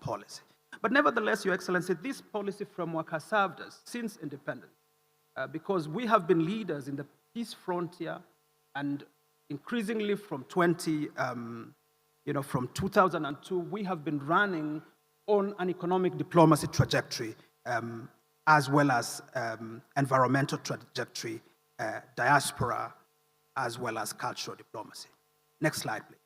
policy. But nevertheless, Your Excellency, this policy framework has served us since independence because we have been leaders in the peace frontier, and increasingly from 2002, we have been running on an economic diplomacy trajectory, as well as environmental trajectory, diaspora, as well as cultural diplomacy. Next slide, please.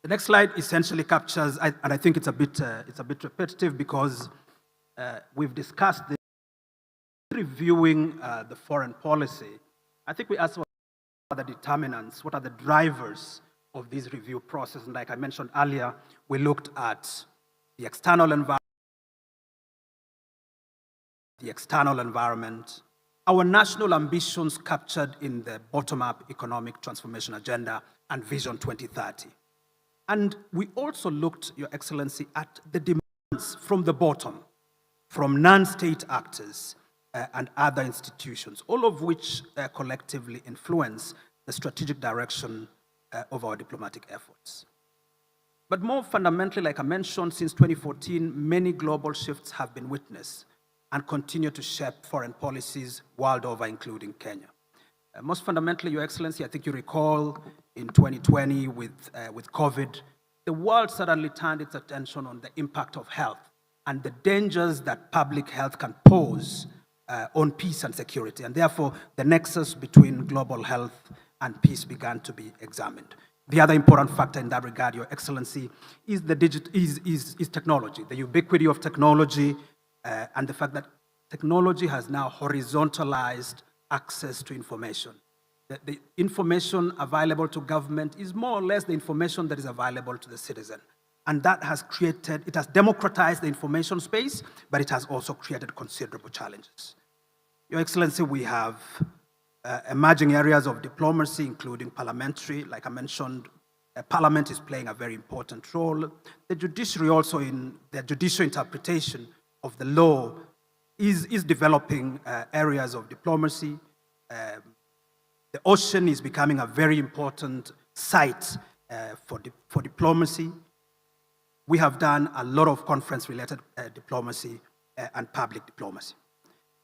The next slide essentially captures, and I think it's a bit repetitive because we've discussed the reviewing the foreign policy. I think we asked what are the determinants, what are the drivers of this review process, and like I mentioned earlier, we looked at the external environment, our national ambitions captured in the bottom-up economic transformation agenda and Vision 2030. And we also looked, Your Excellency, at the demands from the bottom, from non-state actors and other institutions, all of which collectively influence the strategic direction of our diplomatic efforts. But more fundamentally, like I mentioned, since 2014, many global shifts have been witnessed and continue to shape foreign policies world over, including Kenya. Most fundamentally, Your Excellency, I think you recall in 2020 with COVID, the world suddenly turned its attention on the impact of health and the dangers that public health can pose on peace and security. And therefore, the nexus between global health and peace began to be examined. The other important factor in that regard, Your Excellency, is technology, the ubiquity of technology, and the fact that technology has now horizontalized access to information. The information available to government is more or less the information that is available to the citizen. And that has it has democratized the information space, but it has also created considerable challenges. Your Excellency, we have emerging areas of diplomacy, including parliamentary. Like I mentioned, Parliament is playing a very important role. The judiciary also, in the judicial interpretation of the law, is developing areas of diplomacy. The ocean is becoming a very important site for diplomacy. We have done a lot of conference-related diplomacy and public diplomacy.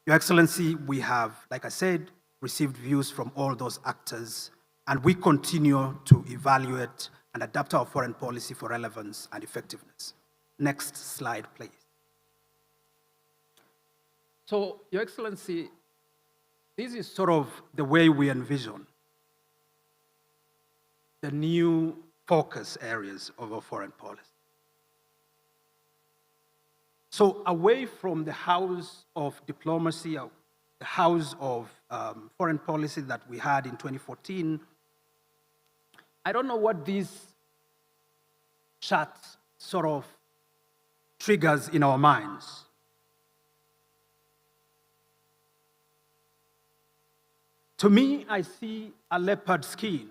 Your Excellency, we have, like I said, received views from all those actors, and we continue to evaluate and adapt our foreign policy for relevance and effectiveness. Next slide, please. So, Your Excellency, this is sort of the way we envision the new focus areas of our foreign policy. So away from the house of diplomacy, the house of foreign policy that we had in 2014, I don't know what this chart sort of triggers in our minds. To me, I see a leopard skin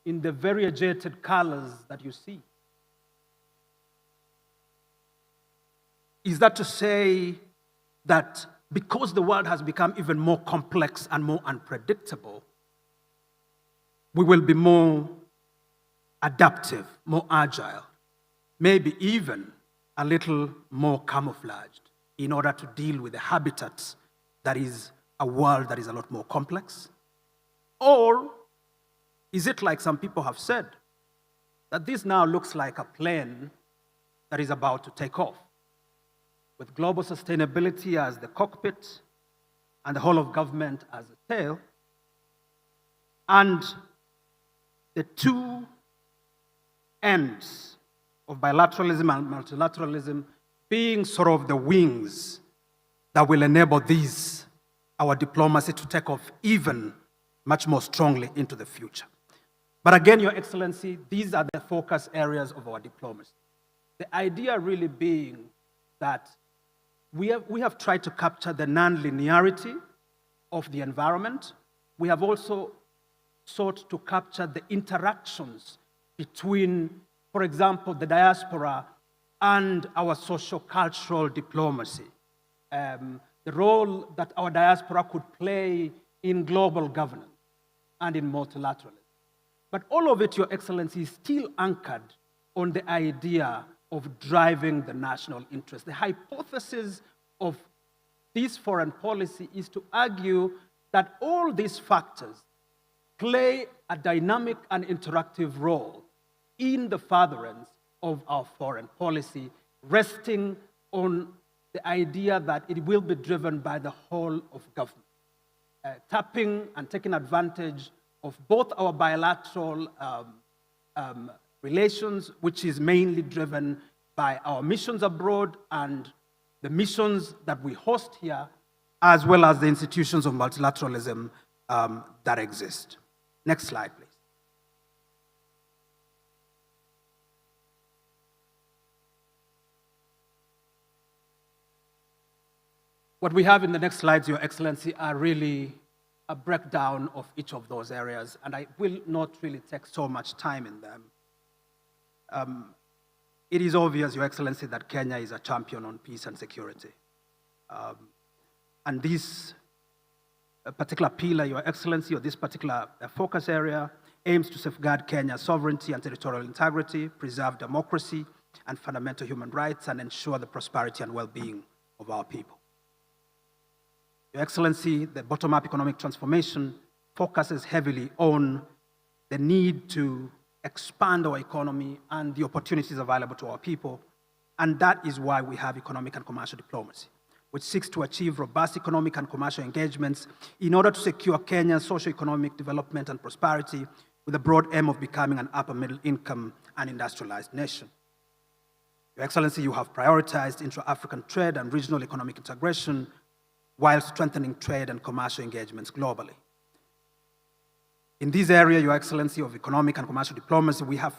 in the variegated colors that you see. Is that to say that because the world has become even more complex and more unpredictable, we will be more adaptive, more agile, maybe even a little more camouflaged in order to deal with the habitats that is a world that is a lot more complex? Or is it like some people have said, that this now looks like a plane that is about to take off, with global sustainability as the cockpit and the whole of government as the tail, and the two ends of bilateralism and multilateralism being sort of the wings that will enable our diplomacy to take off even much more strongly into the future. But again, Your Excellency, these are the focus areas of our diplomacy. The idea really being that we have tried to capture the non-linearity of the environment. We have also sought to capture the interactions between, for example, the diaspora and our social-cultural diplomacy. the role that our diaspora could play in global governance and in multilateralism. But all of it, Your Excellency, is still anchored on the idea of driving the national interest. The hypothesis of this foreign policy is to argue that all these factors play a dynamic and interactive role in the furtherance of our foreign policy, resting on the idea that it will be driven by the whole of government, tapping and taking advantage of both our bilateral relations, which is mainly driven by our missions abroad and the missions that we host here, as well as the institutions of multilateralism that exist. Next slide, please. What we have in the next slides, Your Excellency, are really a breakdown of each of those areas, and I will not really take so much time in them. It is obvious, Your Excellency, that Kenya is a champion on peace and security. And this particular pillar, Your Excellency, or this particular focus area, aims to safeguard Kenya's sovereignty and territorial integrity, preserve democracy and fundamental human rights, and ensure the prosperity and well-being of our people. Your Excellency, the bottom-up economic transformation focuses heavily on the need to expand our economy and the opportunities available to our people, and that is why we have economic and commercial diplomacy, which seeks to achieve robust economic and commercial engagements in order to secure Kenya's socio-economic development and prosperity with a broad aim of becoming an upper middle income and industrialized nation. Your Excellency, you have prioritized intra-African trade and regional economic integration while strengthening trade and commercial engagements globally. In this area, Your Excellency, of economic and commercial diplomacy, we have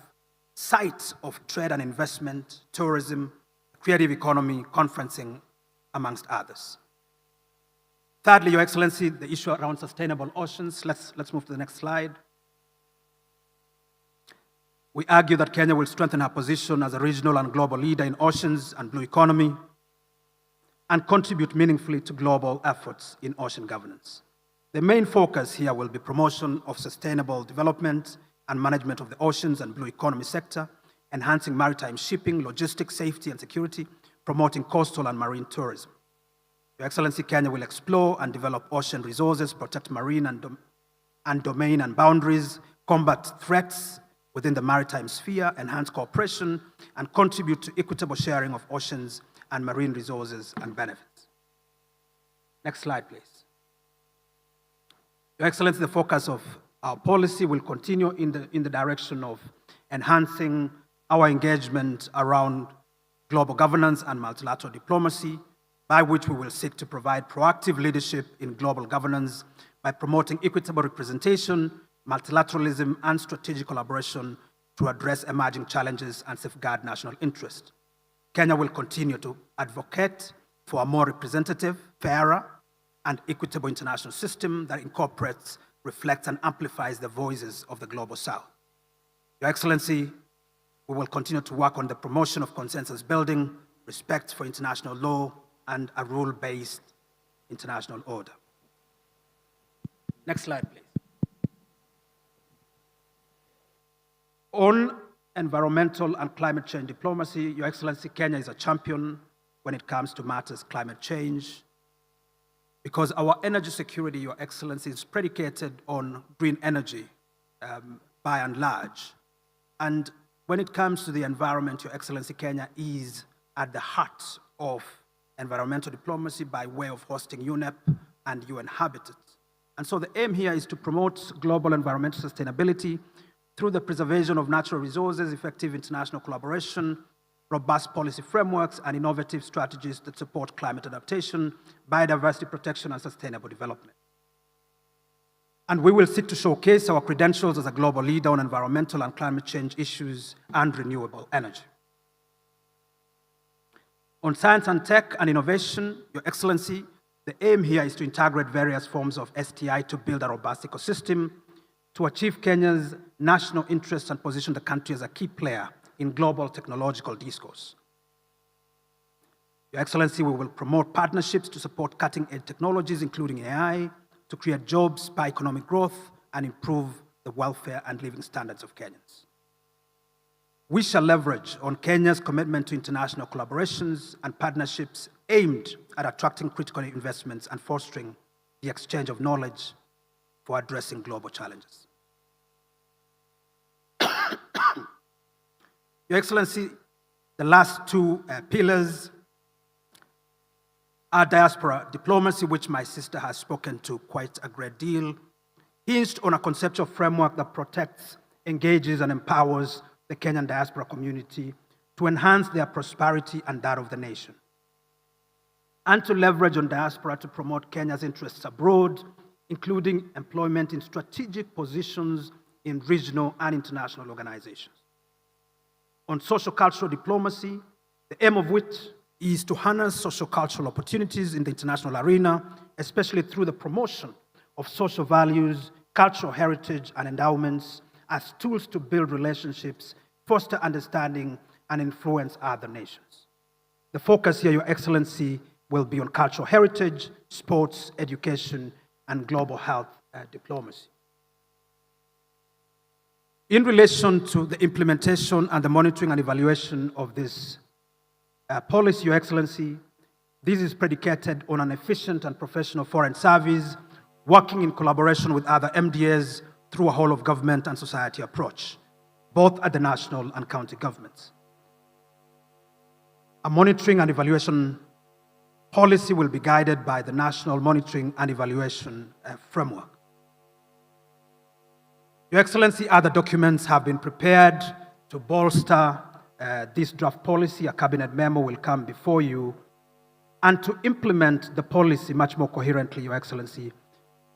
sites of trade and investment, tourism, creative economy, conferencing, amongst others. Thirdly, Your Excellency, the issue around sustainable oceans. Let's move to the next slide. We argue that Kenya will strengthen her position as a regional and global leader in oceans and blue economy, and contribute meaningfully to global efforts in ocean governance. The main focus here will be promotion of sustainable development and management of the oceans and blue economy sector, enhancing maritime shipping, logistics, safety and security, promoting coastal and marine tourism. Your Excellency, Kenya will explore and develop ocean resources, protect marine and domain and boundaries, combat threats within the maritime sphere, enhance cooperation, and contribute to equitable sharing of oceans and marine resources and benefits. Next slide, please. Your Excellency, the focus of our policy will continue in the direction of enhancing our engagement around global governance and multilateral diplomacy, by which we will seek to provide proactive leadership in global governance by promoting equitable representation, multilateralism, and strategic collaboration to address emerging challenges and safeguard national interest. Kenya will continue to advocate for a more representative, fairer, and equitable international system that incorporates, reflects, and amplifies the voices of the Global South. Your Excellency, we will continue to work on the promotion of consensus building, respect for international law, and a rule-based international order. Next slide, please. On environmental and climate change diplomacy, Your Excellency, Kenya is a champion when it comes to matters climate change, because our energy security, Your Excellency, is predicated on green energy by and large. And when it comes to the environment, Your Excellency, Kenya is at the heart of environmental diplomacy by way of hosting UNEP and UN Habitat. And so the aim here is to promote global environmental sustainability through the preservation of natural resources, effective international collaboration, robust policy frameworks, and innovative strategies that support climate adaptation, biodiversity protection, and sustainable development. And we will seek to showcase our credentials as a global leader on environmental and climate change issues and renewable energy. On science and tech and innovation, Your Excellency, the aim here is to integrate various forms of STI to build a robust ecosystem to achieve Kenya's national interests and position the country as a key player in global technological discourse. Your Excellency, we will promote partnerships to support cutting-edge technologies, including AI, to create jobs, spur economic growth, and improve the welfare and living standards of Kenyans. We shall leverage on Kenya's commitment to international collaborations and partnerships aimed at attracting critical investments and fostering the exchange of knowledge for addressing global challenges. Your Excellency, the last two pillars are diaspora diplomacy, which my sister has spoken to quite a great deal, hinged on a conceptual framework that protects, engages, and empowers the Kenyan diaspora community to enhance their prosperity and that of the nation, and to leverage on diaspora to promote Kenya's interests abroad, including employment in strategic positions in regional and international organizations. On social-cultural diplomacy, the aim of which is to harness social-cultural opportunities in the international arena, especially through the promotion of social values, cultural heritage, and endowments as tools to build relationships, foster understanding, and influence other nations. The focus here, Your Excellency, will be on cultural heritage, sports, education, and global health diplomacy. In relation to the implementation and the monitoring and evaluation of this policy, Your Excellency, this is predicated on an efficient and professional foreign service, working in collaboration with other MDAs through a whole of government and society approach, both at the national and county governments. A monitoring and evaluation policy will be guided by the National Monitoring and Evaluation Framework. Your Excellency, other documents have been prepared to bolster this draft policy. A cabinet memo will come before you. And to implement the policy much more coherently, Your Excellency,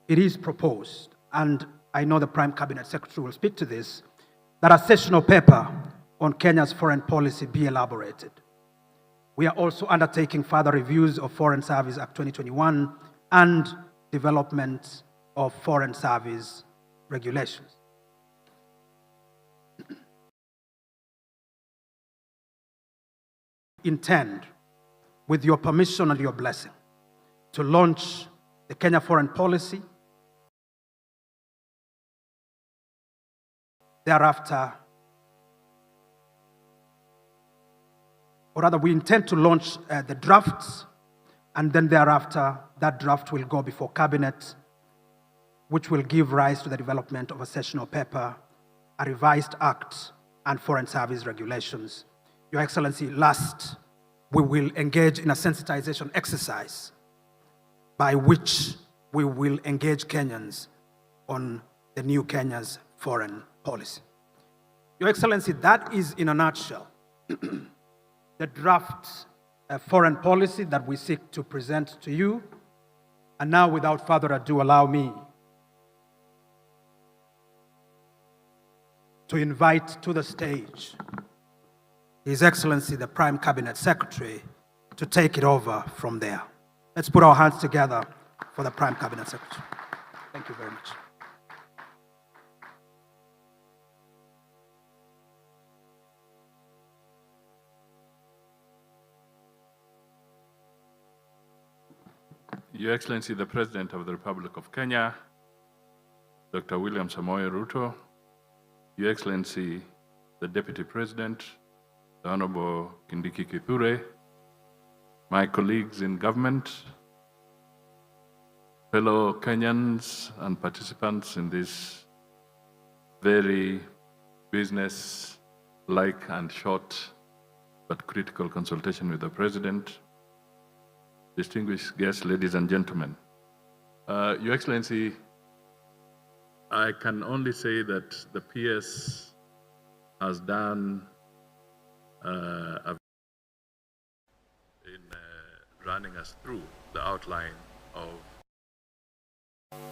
it is proposed, and I know the Prime Cabinet Secretary will speak to this, that a sessional paper on Kenya's foreign policy be elaborated. We are also undertaking further reviews of Foreign Service Act 2021 and development of foreign service regulations. Intend, with your permission and your blessing, to launch the Kenya foreign policy. Thereafter, or rather we intend to launch the drafts, and then thereafter that draft will go before Cabinet, which will give rise to the development of a sessional paper, a revised act, and foreign service regulations. Your Excellency, last, we will engage in a sensitization exercise by which we will engage Kenyans on the new Kenya's foreign policy. Your Excellency, that is in a nutshell the draft foreign policy that we seek to present to you. And now, without further ado, allow me to invite to the stage His Excellency, the Prime Cabinet Secretary, to take it over from there. Let's put our hands together for the Prime Cabinet Secretary. Thank you very much. Your Excellency, the President of the Republic of Kenya, Dr. William Samoei Ruto, Your Excellency, the Deputy President, the Honorable Kindiki Kithure, my colleagues in government, fellow Kenyans and participants in this very business-like and short but critical consultation with the President, distinguished guests, ladies and gentlemen. Your Excellency, I can only say that the PS has done in running us through the outline of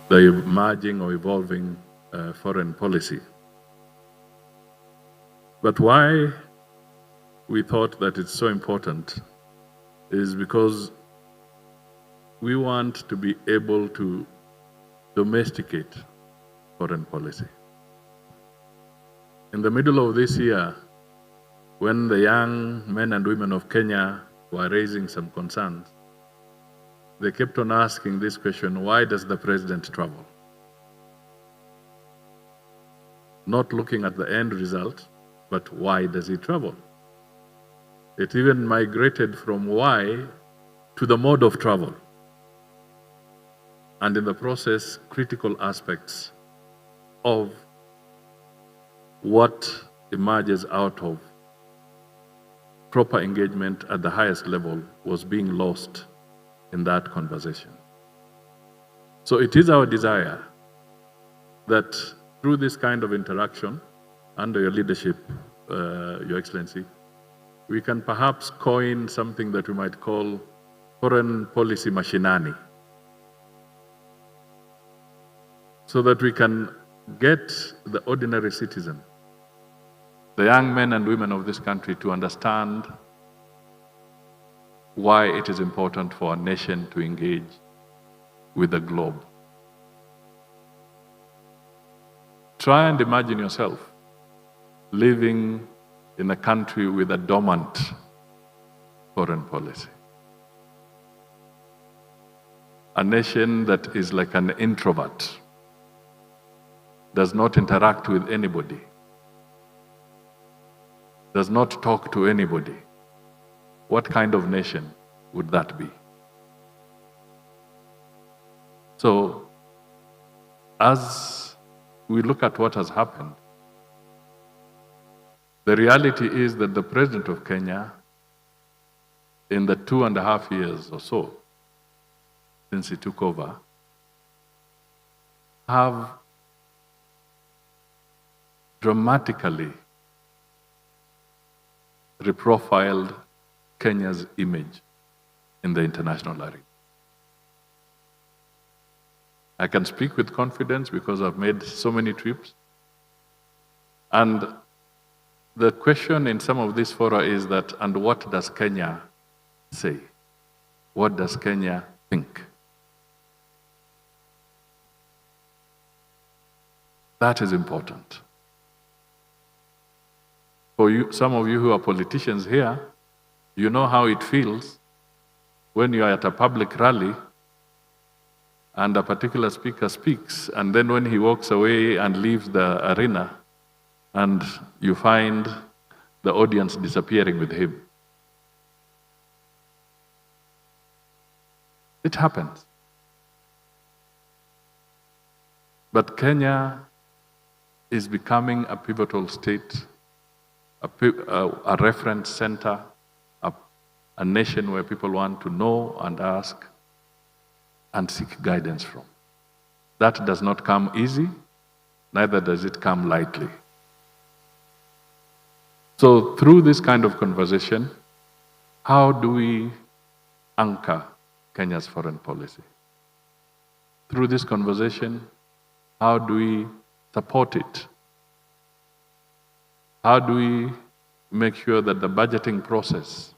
the emerging or evolving foreign policy. But why we thought that it's so important is because we want to be able to domesticate foreign policy. In the middle of this year, when the young men and women of Kenya were raising some concerns, they kept on asking this question, why does the president travel? Not looking at the end result, but why does he travel? It even migrated from why to the mode of travel. And in the process, critical aspects of what emerges out of proper engagement at the highest level was being lost in that conversation. So it is our desire that through this kind of interaction, under your leadership, Your Excellency, we can perhaps coin something that we might call foreign policy machinani, so that we can get the ordinary citizen, the young men and women of this country, to understand why it is important for a nation to engage with the globe. Try and imagine yourself living in a country with a dormant foreign policy. A nation that is like an introvert, does not interact with anybody, does not talk to anybody. What kind of nation would that be? So, as we look at what has happened, the reality is that the President of Kenya, in the 2.5 years or so since he took over, have dramatically reprofiled Kenya's image in the international arena. I can speak with confidence because I've made so many trips. And the question in some of these fora is that, and what does Kenya say? What does Kenya think? That is important. For you, some of you who are politicians here, you know how it feels when you are at a public rally and a particular speaker speaks, and then when he walks away and leaves the arena, and you find the audience disappearing with him. It happens. But Kenya is becoming a pivotal state, a reference center, a nation where people want to know and ask and seek guidance from. That does not come easy, neither does it come lightly. So through this kind of conversation, how do we anchor Kenya's foreign policy? Through this conversation, how do we support it? How do we make sure that the budgeting process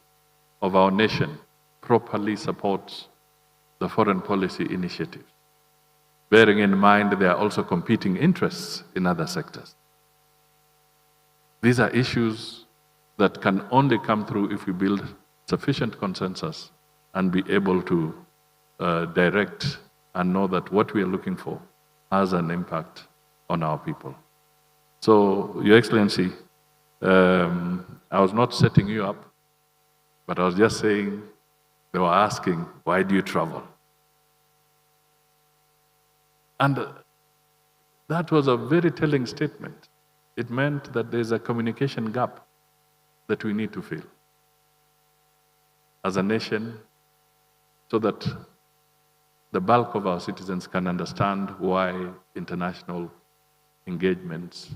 of our nation properly supports the foreign policy initiatives, bearing in mind there are also competing interests in other sectors? These are issues that can only come through if we build sufficient consensus and be able to direct and know that what we are looking for has an impact on our people. So, Your Excellency, I was not setting you up, but I was just saying, they were asking, why do you travel? And that was a very telling statement. It meant that there's a communication gap that we need to fill as a nation, so that the bulk of our citizens can understand why international engagements,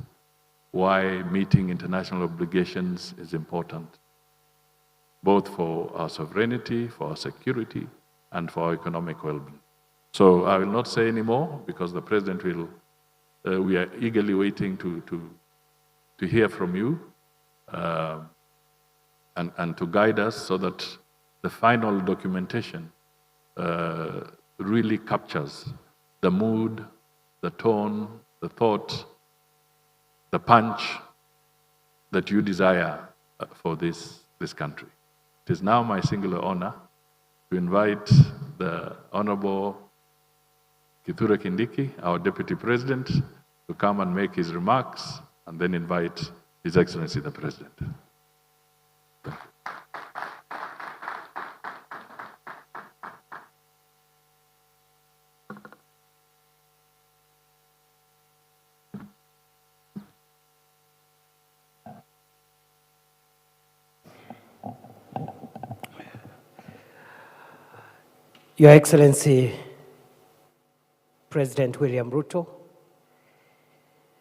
why meeting international obligations is important, both for our sovereignty, for our security, and for our economic well-being. So I will not say any more, because the President will, we are eagerly waiting to hear from you and to guide us so that the final documentation really captures the mood, the tone, the thought, the punch that you desire for this country. It is now my singular honor to invite the Honorable KINDIKI, our Deputy President, to come and make his remarks, and then invite His Excellency the President. Your Excellency, President William RUTO,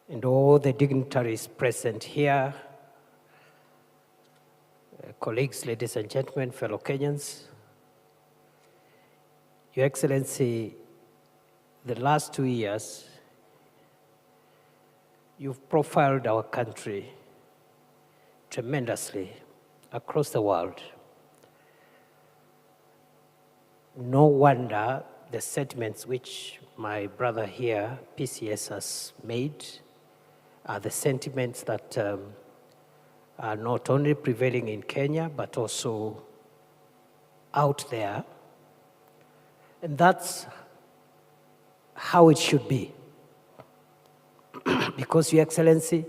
and all the dignitaries present here, colleagues, ladies and gentlemen, fellow Kenyans. Your Excellency, the last 2 years, you've profiled our country tremendously across the world. No wonder the statements which my brother here, PCS, has made are the sentiments that are not only prevailing in Kenya, but also out there. And that's how it should be. Because, Your Excellency,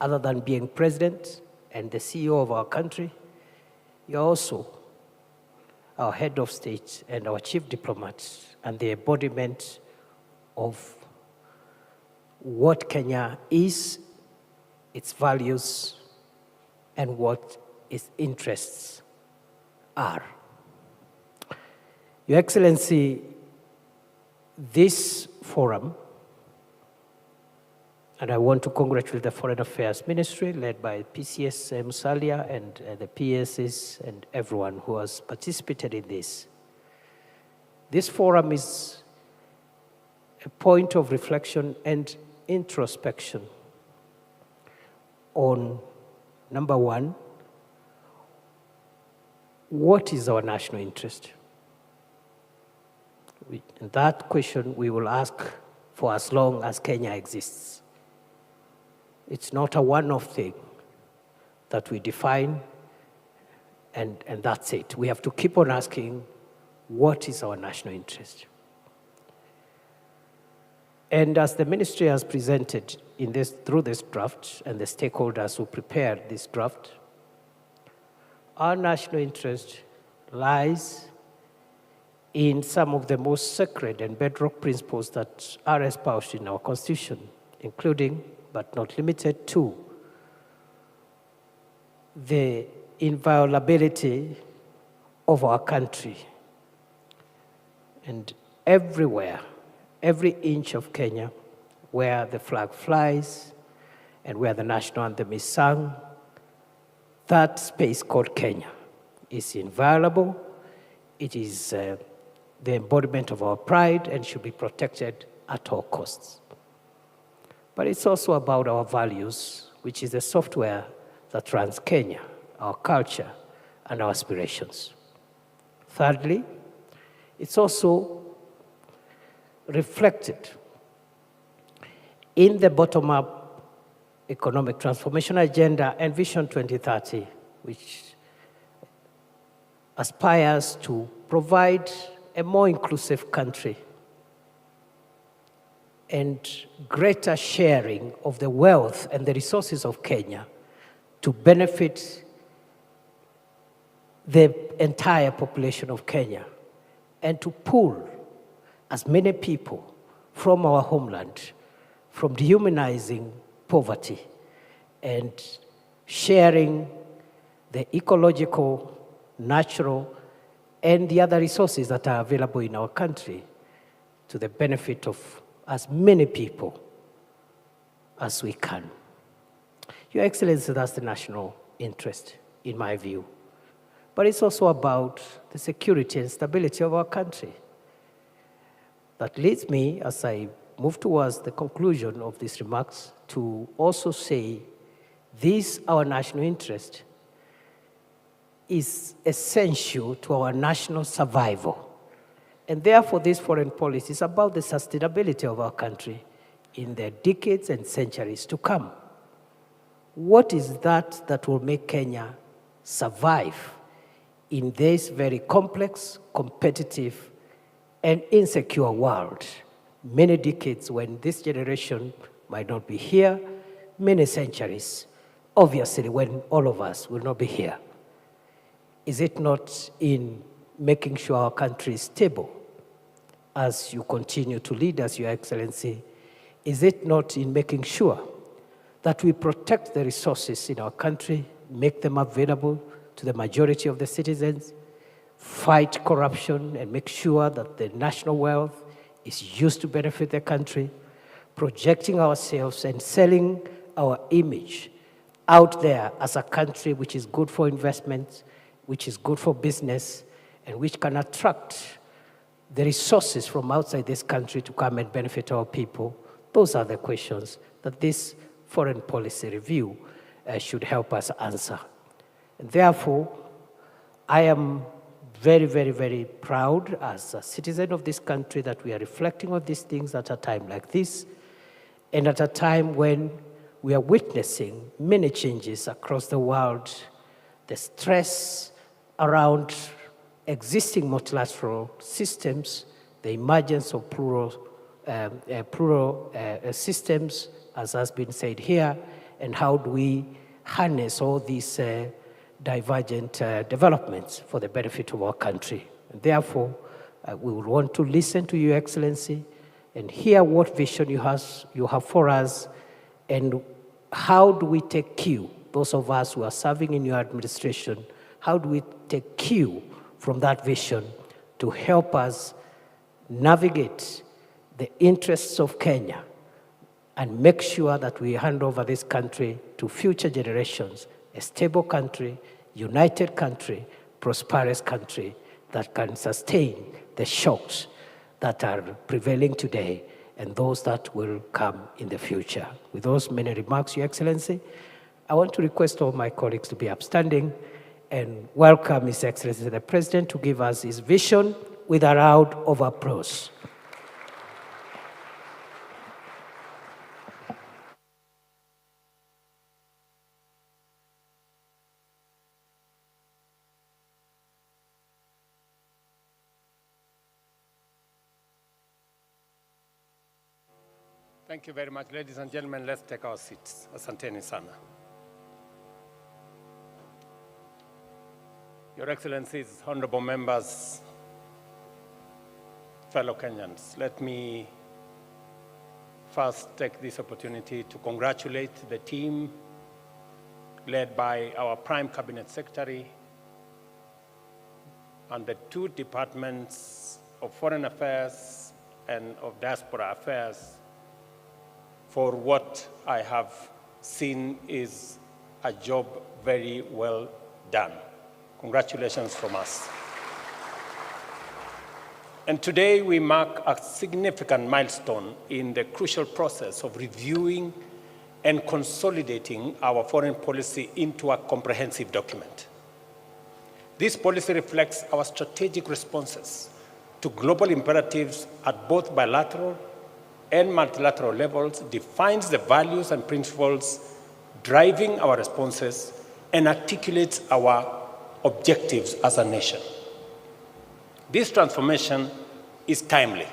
other than being president and the CEO of our country, you're also our head of state and our chief diplomat, and the embodiment of what Kenya is, its values, and what its interests are. Your Excellency, this forum, and I want to congratulate the Foreign Affairs Ministry led by PCS Musalia and the PSs and everyone who has participated in this. This forum is a point of reflection and introspection on, number one, what is our national interest? And that question we will ask for as long as Kenya exists. It's not a one-off thing that we define and that's it. We have to keep on asking, what is our national interest? And as the ministry has presented through this draft and the stakeholders who prepared this draft, our national interest lies in some of the most sacred and bedrock principles that are espoused in our Constitution, including, but not limited to, the inviolability of our country. And everywhere, every inch of Kenya, where the flag flies and where the national anthem is sung, that space called Kenya is inviolable. It is the embodiment of our pride and should be protected at all costs. But it's also about our values, which is the software that runs Kenya, our culture, and our aspirations. Thirdly, it's also reflected in the bottom-up economic transformation agenda and Vision 2030, which aspires to provide a more inclusive country and greater sharing of the wealth and the resources of Kenya to benefit the entire population of Kenya and to pull as many people from our homeland, from dehumanizing poverty and sharing the ecological, natural, and the other resources that are available in our country to the benefit of as many people as we can. Your Excellency, that's the national interest, in my view. But it's also about the security and stability of our country. That leads me, as I move towards the conclusion of these remarks, to also say this, our national interest, is essential to our national survival. And therefore, this foreign policy is about the sustainability of our country in the decades and centuries to come. What is that that will make Kenya survive in this very complex, competitive, and insecure world, many decades when this generation might not be here, many centuries, obviously when all of us will not be here. Is it not in making sure our country is stable as you continue to lead us, Your Excellency? Is it not in making sure that we protect the resources in our country, make them available to the majority of the citizens, fight corruption and make sure that the national wealth is used to benefit the country, projecting ourselves and selling our image out there as a country which is good for investment, which is good for business, and which can attract the resources from outside this country to come and benefit our people? Those are the questions that this foreign policy review should help us answer. And therefore, I am very, very, very proud as a citizen of this country that we are reflecting on these things at a time like this, and at a time when we are witnessing many changes across the world, the stress around existing multilateral systems, the emergence of plural systems, as has been said here, and how do we harness all these divergent developments for the benefit of our country. And therefore, we would want to listen to Your Excellency and hear what vision you have for us, and how do we take cue, those of us who are serving in your administration, how do we take cue from that vision to help us navigate the interests of Kenya and make sure that we hand over this country to future generations, a stable country, united country, prosperous country that can sustain the shocks that are prevailing today and those that will come in the future. With those many remarks, Your Excellency, I want to request all my colleagues to be upstanding and welcome His Excellency the President to give us his vision with a round of applause. Thank you very much. Ladies and gentlemen, let's take our seats. Asanteni sana. Your Excellencies, honorable members, fellow Kenyans, let me first take this opportunity to congratulate the team led by our Prime Cabinet Secretary and the two departments of Foreign Affairs and of Diaspora Affairs for what I have seen is a job very well done. Congratulations from us. And today we mark a significant milestone in the crucial process of reviewing and consolidating our foreign policy into a comprehensive document. This policy reflects our strategic responses to global imperatives at both bilateral and multilateral levels, defines the values and principles driving our responses, and articulates our objectives as a nation. This transformation is timely,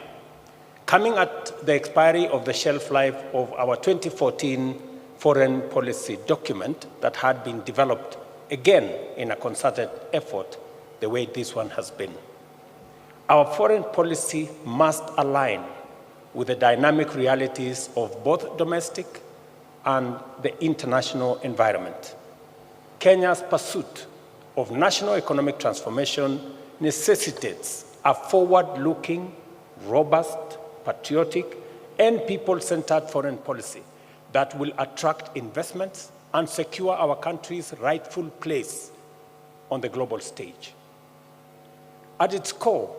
coming at the expiry of the shelf life of our 2014 foreign policy document that had been developed again in a concerted effort the way this one has been. Our foreign policy must align with the dynamic realities of both domestic and the international environment. Kenya's pursuit of national economic transformation necessitates a forward-looking, robust, patriotic, and people-centered foreign policy that will attract investments and secure our country's rightful place on the global stage. At its core,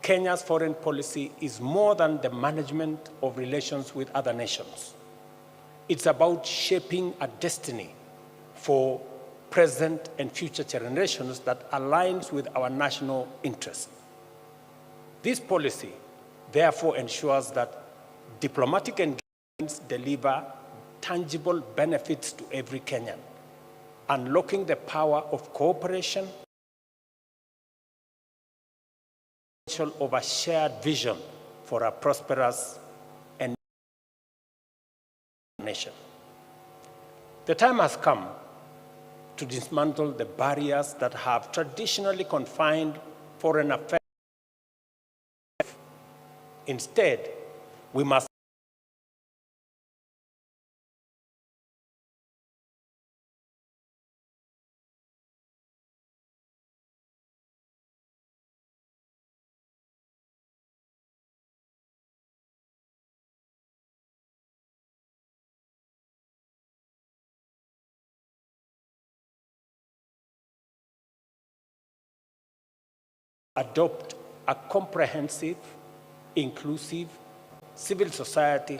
Kenya's foreign policy is more than the management of relations with other nations. It's about shaping a destiny for present and future generations that aligns with our national interests. This policy, therefore, ensures that diplomatic engagements deliver tangible benefits to every Kenyan, unlocking the power of cooperation of a shared vision for a prosperous and nation. The time has come to dismantle the barriers that have traditionally confined foreign affairs. Instead, we must adopt a comprehensive, inclusive, civil society,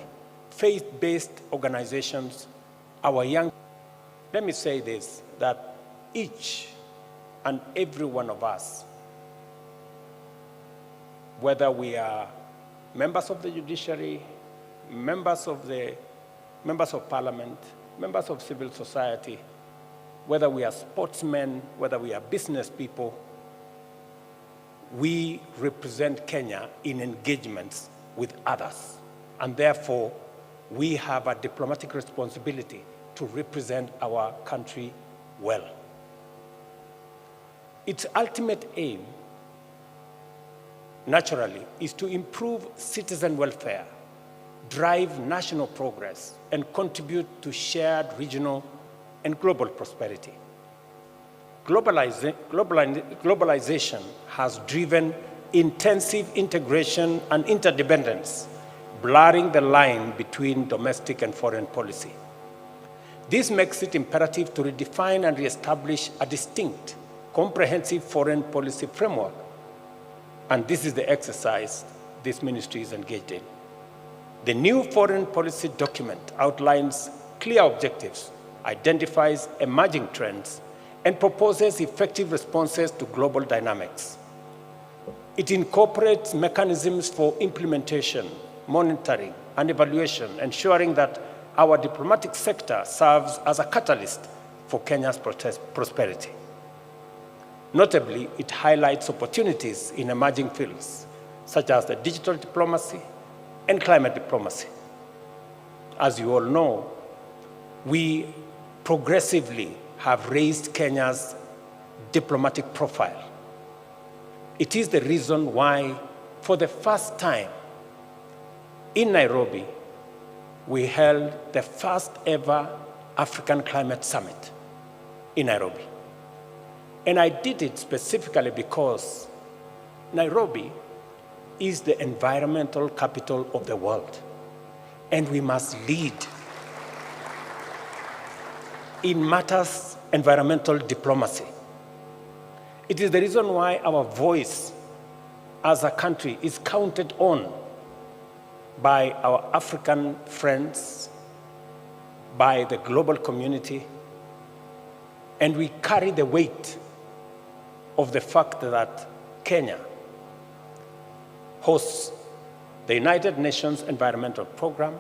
faith-based organizations, our young. Let me say this, that each and every one of us, whether we are members of the judiciary, members of parliament, members of civil society, whether we are sportsmen, whether we are business people, we represent Kenya in engagements with others. And therefore, we have a diplomatic responsibility to represent our country well. Its ultimate aim, naturally, is to improve citizen welfare, drive national progress, and contribute to shared regional and global prosperity. Globalization has driven intensive integration and interdependence, blurring the line between domestic and foreign policy. This makes it imperative to redefine and reestablish a distinct, comprehensive foreign policy framework. And this is the exercise this ministry is engaged in. The new foreign policy document outlines clear objectives, identifies emerging trends, and proposes effective responses to global dynamics. It incorporates mechanisms for implementation, monitoring, and evaluation, ensuring that our diplomatic sector serves as a catalyst for Kenya's prosperity. Notably, it highlights opportunities in emerging fields, such as the digital diplomacy and climate diplomacy. As you all know, we progressively have raised Kenya's diplomatic profile. It is the reason why, for the first time in Nairobi, we held the first ever African Climate Summit in Nairobi. And I did it specifically because Nairobi is the environmental capital of the world, and we must lead in matters environmental diplomacy. It is the reason why our voice as a country is counted on by our African friends, by the global community, and we carry the weight of the fact that Kenya hosts the United Nations Environmental Program,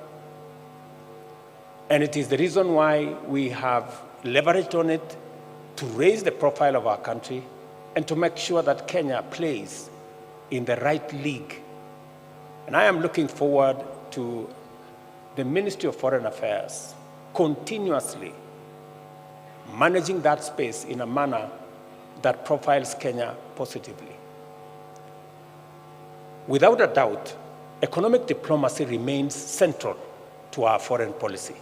and it is the reason why we have leveraged on it to raise the profile of our country and to make sure that Kenya plays in the right league. And I am looking forward to the Ministry of Foreign Affairs continuously managing that space in a manner that profiles Kenya positively. Without a doubt, economic diplomacy remains central to our foreign policy.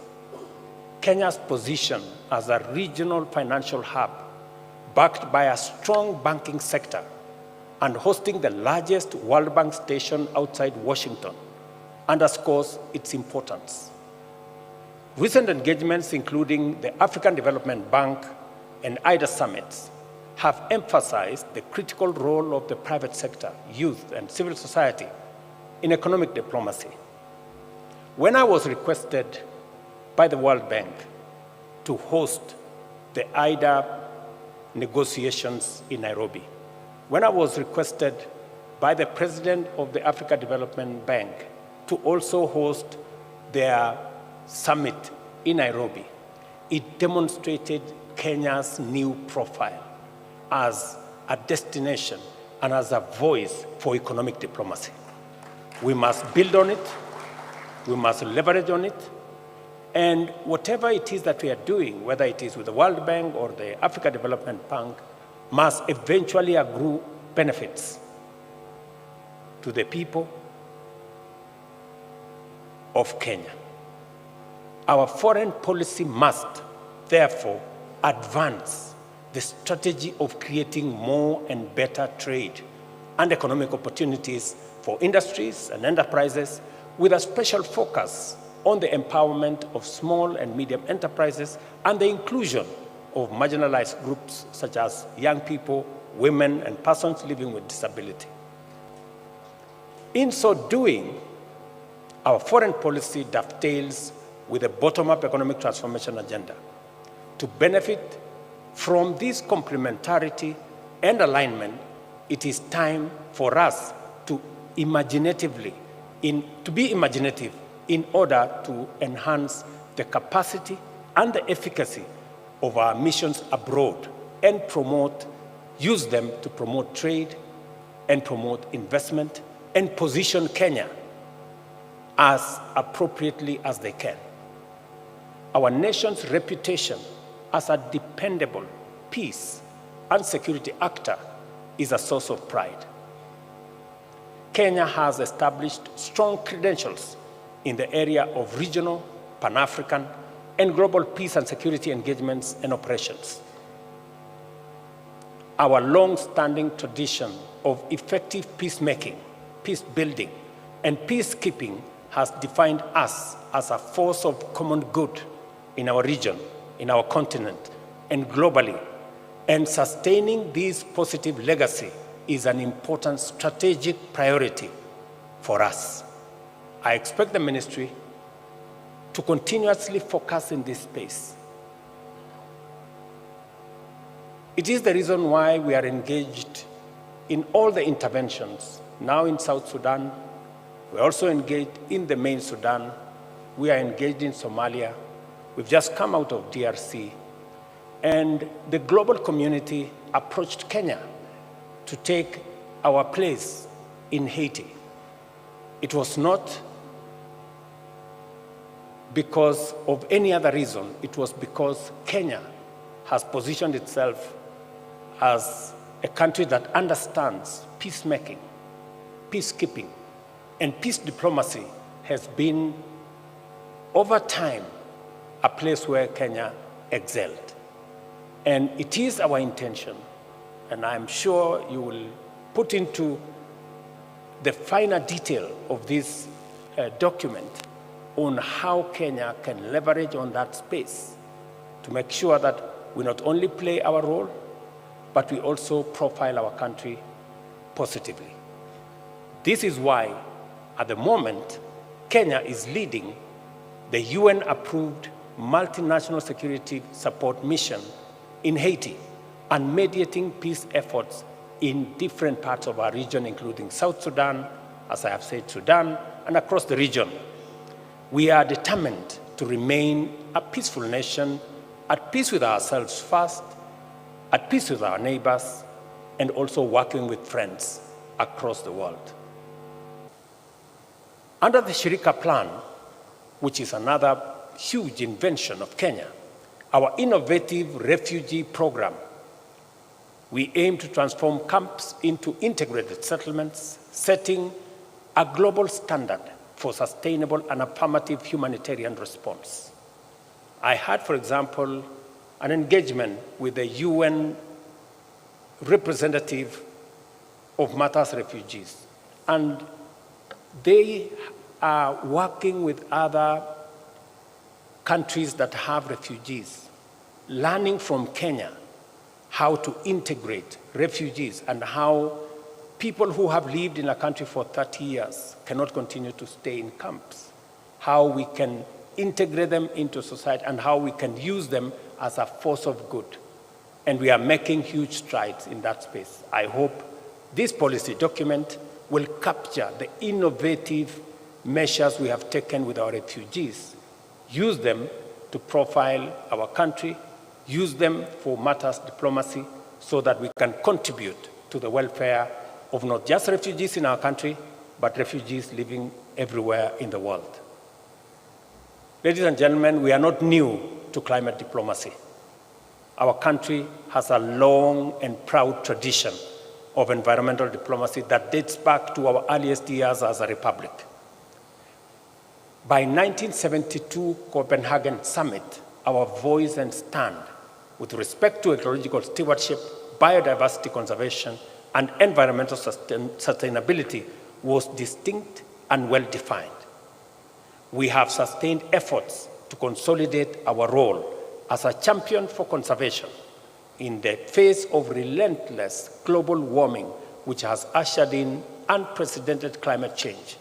Kenya's position as a regional financial hub, backed by a strong banking sector and hosting the largest World Bank station outside Washington, underscores its importance. Recent engagements, including the African Development Bank and IDA summits, have emphasized the critical role of the private sector, youth, and civil society in economic diplomacy. When I was requested by the World Bank to host the IDA negotiations in Nairobi, when I was requested by the president of the Africa Development Bank to also host their summit in Nairobi, it demonstrated Kenya's new profile as a destination and as a voice for economic diplomacy. We must build on it, we must leverage on it, and whatever it is that we are doing, whether it is with the World Bank or the Africa Development Bank, must eventually accrue benefits to the people of Kenya. Our foreign policy must, therefore, advance the strategy of creating more and better trade and economic opportunities for industries and enterprises, with a special focus on the empowerment of small and medium enterprises and the inclusion of marginalized groups such as young people, women, and persons living with disability. In so doing, our foreign policy dovetails with a bottom-up economic transformation agenda. To benefit from this complementarity and alignment, it is time for us to be imaginative in order to enhance the capacity and the efficacy of our missions abroad and use them to promote trade and promote investment and position Kenya as appropriately as they can. Our nation's reputation as a dependable peace and security actor is a source of pride. Kenya has established strong credentials in the area of regional, Pan-African, and global peace and security engagements and operations. Our long-standing tradition of effective peacemaking, peace building, and peacekeeping has defined us as a force of common good in our region, in our continent, and globally. And sustaining this positive legacy is an important strategic priority for us. I expect the ministry to continuously focus in this space. It is the reason why we are engaged in all the interventions. Now in South Sudan, we're also engaged in the main Sudan. We are engaged in Somalia. We've just come out of DRC. And the global community approached Kenya to take our place in Haiti. It was not because of any other reason. It was because Kenya has positioned itself as a country that understands peacemaking, peacekeeping, and peace diplomacy has been, over time, a place where Kenya excelled. And it is our intention, and I'm sure you will put into the finer detail of this document on how Kenya can leverage on that space to make sure that we not only play our role, but we also profile our country positively. This is why, at the moment, Kenya is leading the UN-approved multinational security support mission in Haiti and mediating peace efforts in different parts of our region, including South Sudan, as I have said, Sudan, and across the region. We are determined to remain a peaceful nation, at peace with ourselves first, at peace with our neighbors, and also working with friends across the world. Under the Shirika Plan, which is another huge invention of Kenya, our innovative refugee program, we aim to transform camps into integrated settlements, setting a global standard for sustainable and affirmative humanitarian response. I had, for example, an engagement with the UN representative of Matters refugees, and they are working with other countries that have refugees, learning from Kenya how to integrate refugees and how people who have lived in a country for 30 years cannot continue to stay in camps, how we can integrate them into society and how we can use them as a force of good. And we are making huge strides in that space. I hope this policy document will capture the innovative measures we have taken with our refugees, use them to profile our country, use them for matters diplomacy so that we can contribute to the welfare of not just refugees in our country, but refugees living everywhere in the world. Ladies and gentlemen, we are not new to climate diplomacy. Our country has a long and proud tradition of environmental diplomacy that dates back to our earliest years as a republic. By 1972 Copenhagen Summit, our voice and stand with respect to ecological stewardship, biodiversity conservation, and environmental sustainability was distinct and well-defined. We have sustained efforts to consolidate our role as a champion for conservation in the face of relentless global warming, which has ushered in unprecedented climate change.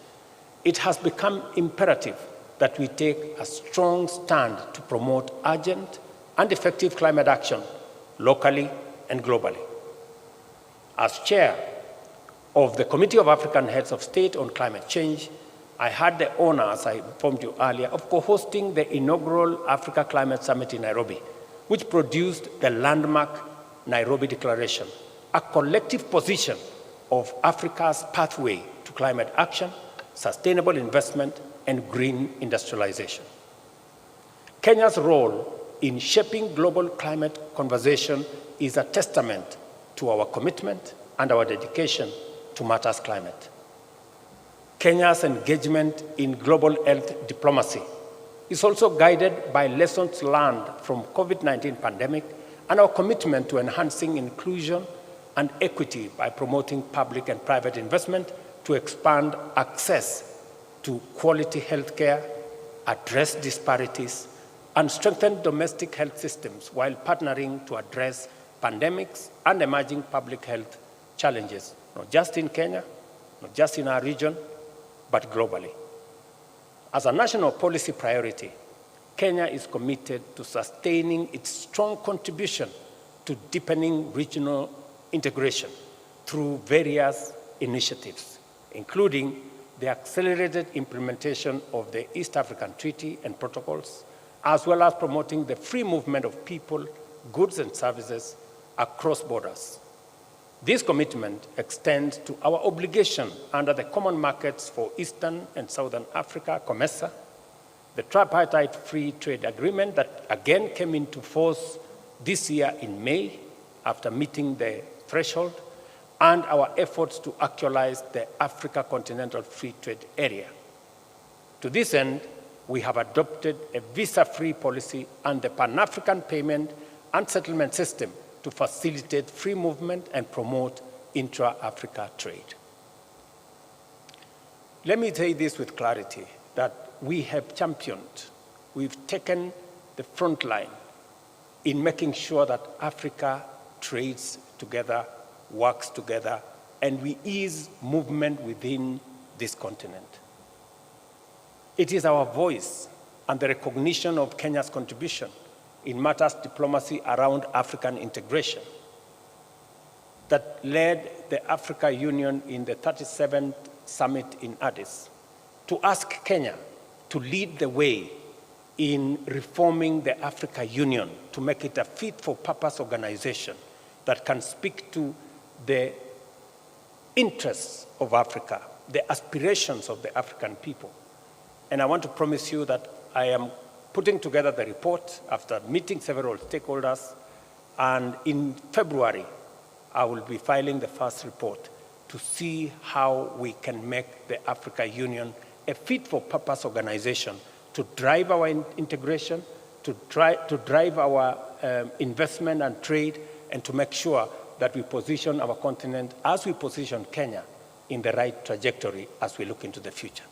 It has become imperative that we take a strong stand to promote urgent and effective climate action locally and globally. As chair of the Committee of African Heads of State on Climate Change, I had the honor, as I informed you earlier, of co-hosting the inaugural Africa Climate Summit in Nairobi, which produced the landmark Nairobi Declaration, a collective position of Africa's pathway to climate action, sustainable investment, and green industrialization. Kenya's role in shaping global climate conversation is a testament to our commitment and our dedication to matters climate. Kenya's engagement in global health diplomacy is also guided by lessons learned from COVID-19 pandemic and our commitment to enhancing inclusion and equity by promoting public and private investment to expand access to quality healthcare, address disparities, and strengthen domestic health systems while partnering to address pandemics and emerging public health challenges, not just in Kenya, not just in our region, but globally. As a national policy priority, Kenya is committed to sustaining its strong contribution to deepening regional integration through various initiatives, including the accelerated implementation of the East African Treaty and protocols, as well as promoting the free movement of people, goods, and services across borders. This commitment extends to our obligation under the Common Markets for Eastern and Southern Africa, COMESA, the Tripartite Free Trade Agreement that again came into force this year in May after meeting the threshold, and our efforts to actualize the Africa Continental Free Trade Area. To this end, we have adopted a visa-free policy and the Pan-African Payment and Settlement System to facilitate free movement and promote intra-Africa trade. Let me say this with clarity, that we have championed, we've taken the front line in making sure that Africa trades together, works together, and we ease movement within this continent. It is our voice and the recognition of Kenya's contribution in matters diplomacy around African integration that led the Africa Union in the 37th summit in Addis to ask Kenya to lead the way in reforming the Africa Union to make it a fit-for-purpose organization that can speak to the interests of Africa, the aspirations of the African people. And I want to promise you that I am putting together the report after meeting several stakeholders, and in February, I will be filing the first report to see how we can make the Africa Union a fit-for-purpose organization to drive our integration, to drive our investment and trade, and to make sure that we position our continent as we position Kenya in the right trajectory as we look into the future.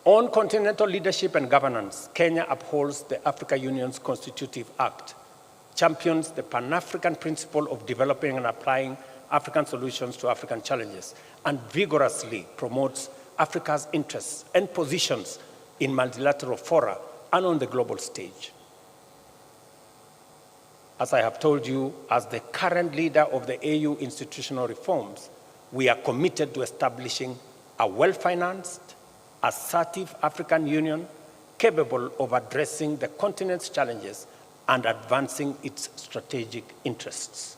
On continental leadership and governance, Kenya upholds the Africa Union's Constitutive Act, champions the Pan-African principle of developing and applying African solutions to African challenges, and vigorously promotes Africa's interests and positions in multilateral fora and on the global stage. As I have told you, as the current leader of the AU institutional reforms, we are committed to establishing a well-financed, assertive African Union capable of addressing the continent's challenges and advancing its strategic interests.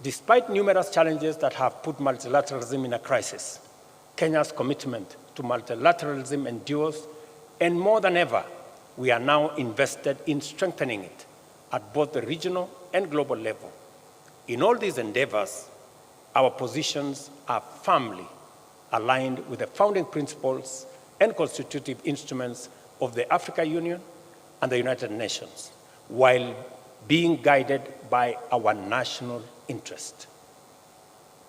Despite numerous challenges that have put multilateralism in a crisis, Kenya's commitment to multilateralism endures, and more than ever, we are now invested in strengthening it at both the regional and global level. In all these endeavors, our positions are firmly aligned with the founding principles and constitutive instruments of the African Union and the United Nations, while being guided by our national interest.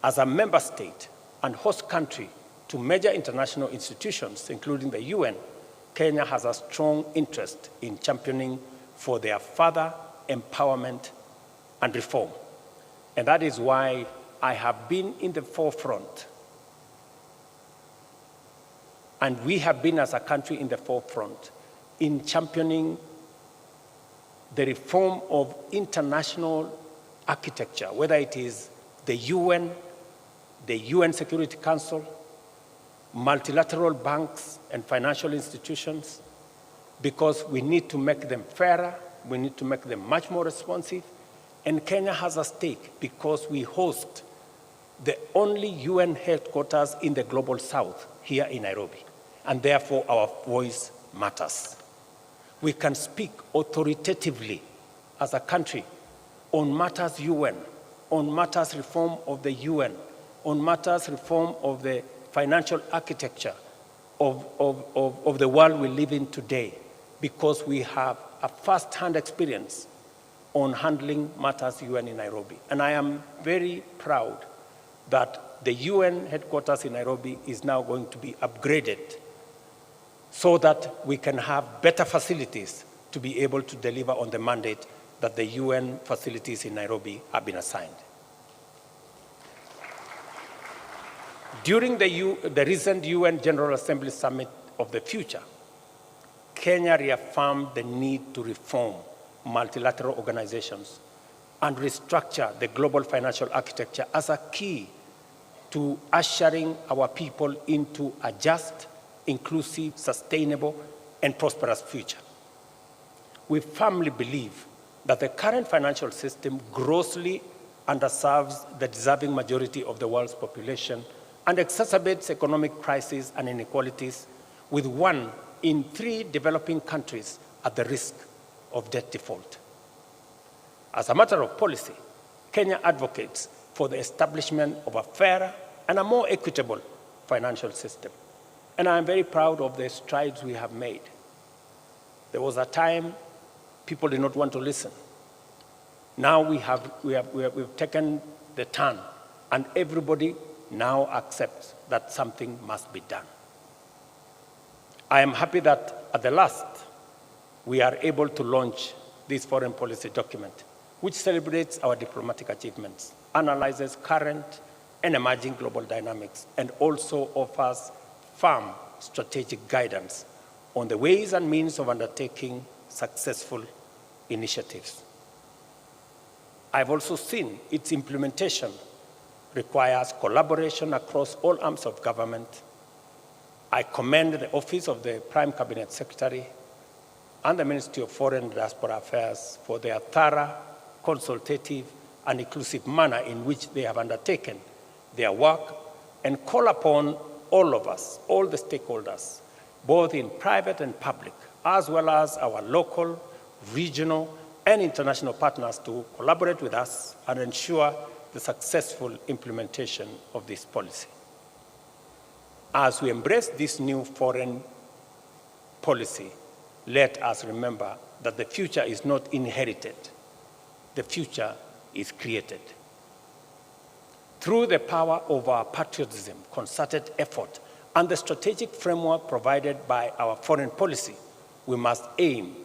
As a member state and host country to major international institutions, including the UN, Kenya has a strong interest in championing for their further empowerment and reform. And that is why I have been in the forefront. And we have been as a country in the forefront in championing the reform of international architecture, whether it is the UN Security Council, multilateral banks and financial institutions, because we need to make them fairer, we need to make them much more responsive, and Kenya has a stake because we host the only UN headquarters in the Global South here in Nairobi, and therefore our voice matters. We can speak authoritatively as a country on matters UN, on matters reform of the UN, on matters reform of the financial architecture of the world we live in today, because we have a first-hand experience on handling matters UN in Nairobi. And I am very proud that the UN headquarters in Nairobi is now going to be upgraded so that we can have better facilities to be able to deliver on the mandate that the UN facilities in Nairobi have been assigned. During the recent UN General Assembly Summit of the Future, Kenya reaffirmed the need to reform multilateral organizations and restructure the global financial architecture as a key to ushering our people into a just, inclusive, sustainable, and prosperous future. We firmly believe that the current financial system grossly underserves the deserving majority of the world's population and exacerbates economic crises and inequalities, with 1 in 3 developing countries at the risk of debt default. As a matter of policy, Kenya advocates for the establishment of a fairer and a more equitable financial system. And I am very proud of the strides we have made. There was a time people did not want to listen. Now we've taken the turn, and everybody now accepts that something must be done. I am happy that at the last, we are able to launch this foreign policy document, which celebrates our diplomatic achievements, analyzes current and emerging global dynamics, and also offers firm strategic guidance on the ways and means of undertaking successful initiatives. I've also seen its implementation requires collaboration across all arms of government. I commend the Office of the Prime Cabinet Secretary and the Ministry of Foreign and Diaspora Affairs for their thorough, consultative, and inclusive manner in which they have undertaken their work, and call upon all of us, all the stakeholders, both in private and public, as well as our local, regional, and international partners to collaborate with us and ensure the successful implementation of this policy. As we embrace this new foreign policy, let us remember that the future is not inherited. The future is created. Through the power of our patriotism, concerted effort, and the strategic framework provided by our foreign policy, we must aim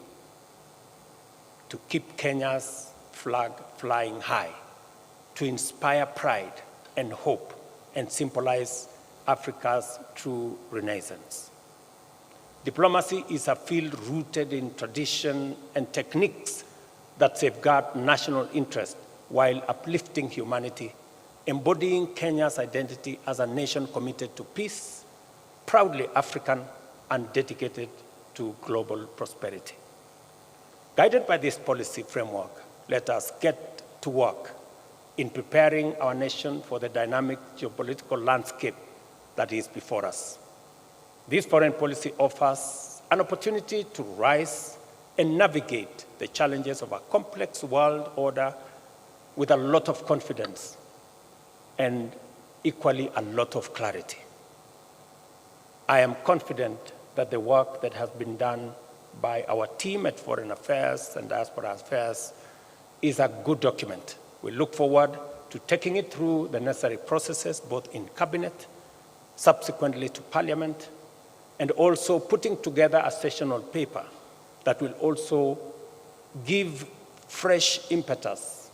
to keep Kenya's flag flying high, to inspire pride and hope, and symbolize Africa's true renaissance. Diplomacy is a field rooted in tradition and techniques that safeguard national interest while uplifting humanity, embodying Kenya's identity as a nation committed to peace, proudly African, and dedicated to global prosperity. Guided by this policy framework, let us get to work in preparing our nation for the dynamic geopolitical landscape that is before us. This foreign policy offers an opportunity to rise and navigate the challenges of a complex world order with a lot of confidence and equally a lot of clarity. I am confident that the work that has been done by our team at Foreign Affairs and Diaspora Affairs is a good document. We look forward to taking it through the necessary processes, both in Cabinet, subsequently to Parliament, and also putting together a sessional paper that will also give fresh impetus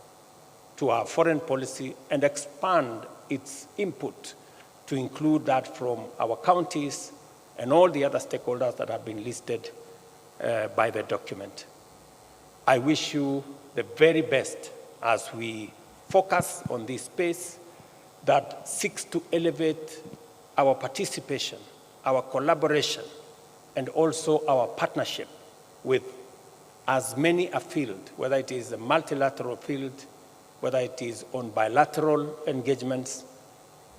to our foreign policy and expand its input to include that from our counties and all the other stakeholders that have been listed by the document. I wish you the very best as we focus on this space that seeks to elevate our participation, our collaboration, and also our partnership with as many a field, whether it is a multilateral field, whether it is on bilateral engagements,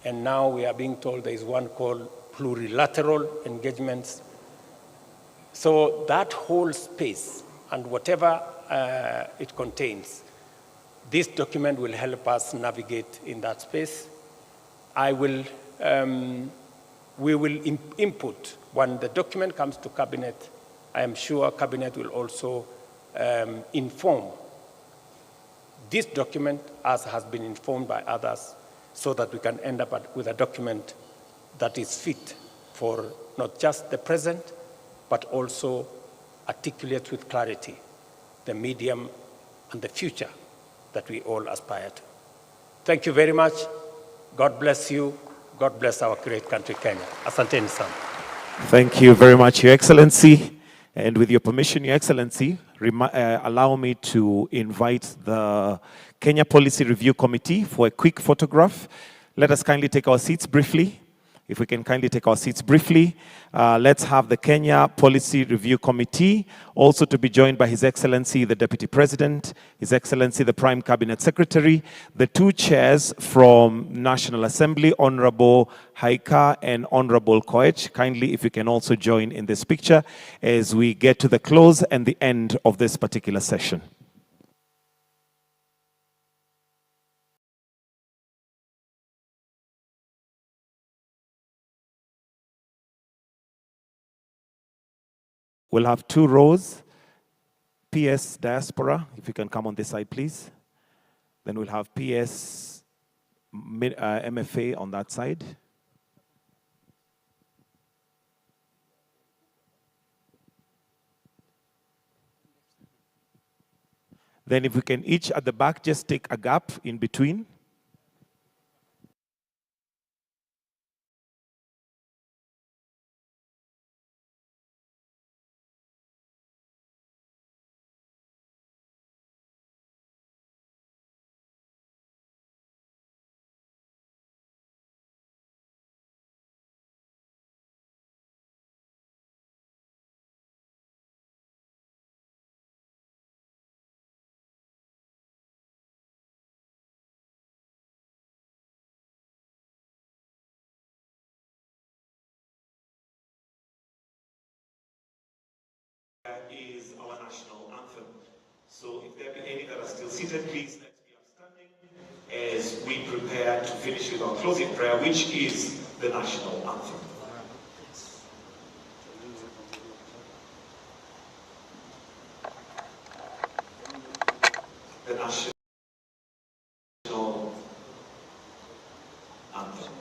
and now we are being told there is one called plurilateral engagements. So that whole space and whatever it contains, this document will help us navigate in that space. We will input when the document comes to Cabinet. I am sure Cabinet will also inform this document as has been informed by others, so that we can end up with a document that is fit for not just the present, but also articulates with clarity the medium and the future that we all aspire to. Thank you very much. God bless you. God bless our great country, Kenya. Asanteni sana. Thank you very much, Your Excellency. And with your permission, Your Excellency, allow me to invite the Kenya Policy Review Committee for a quick photograph. Let us kindly take our seats briefly. If we can kindly take our seats briefly. Let's have the Kenya Policy Review Committee, also to be joined by His Excellency, the Deputy President, His Excellency, the Prime Cabinet Secretary, the two chairs from National Assembly, Honorable Haika and Honorable Koech. Kindly, if you can also join in this picture as we get to the close and the end of this particular session. We'll have two rows. PS Diaspora, if you can come on this side, please. Then we'll have PS MFA on that side. Then if we can each at the back just take a gap in between. Is our national anthem. So if there be any that are still seated, please let's be upstanding as we prepare to finish with our closing prayer, which is the national anthem. The national anthem.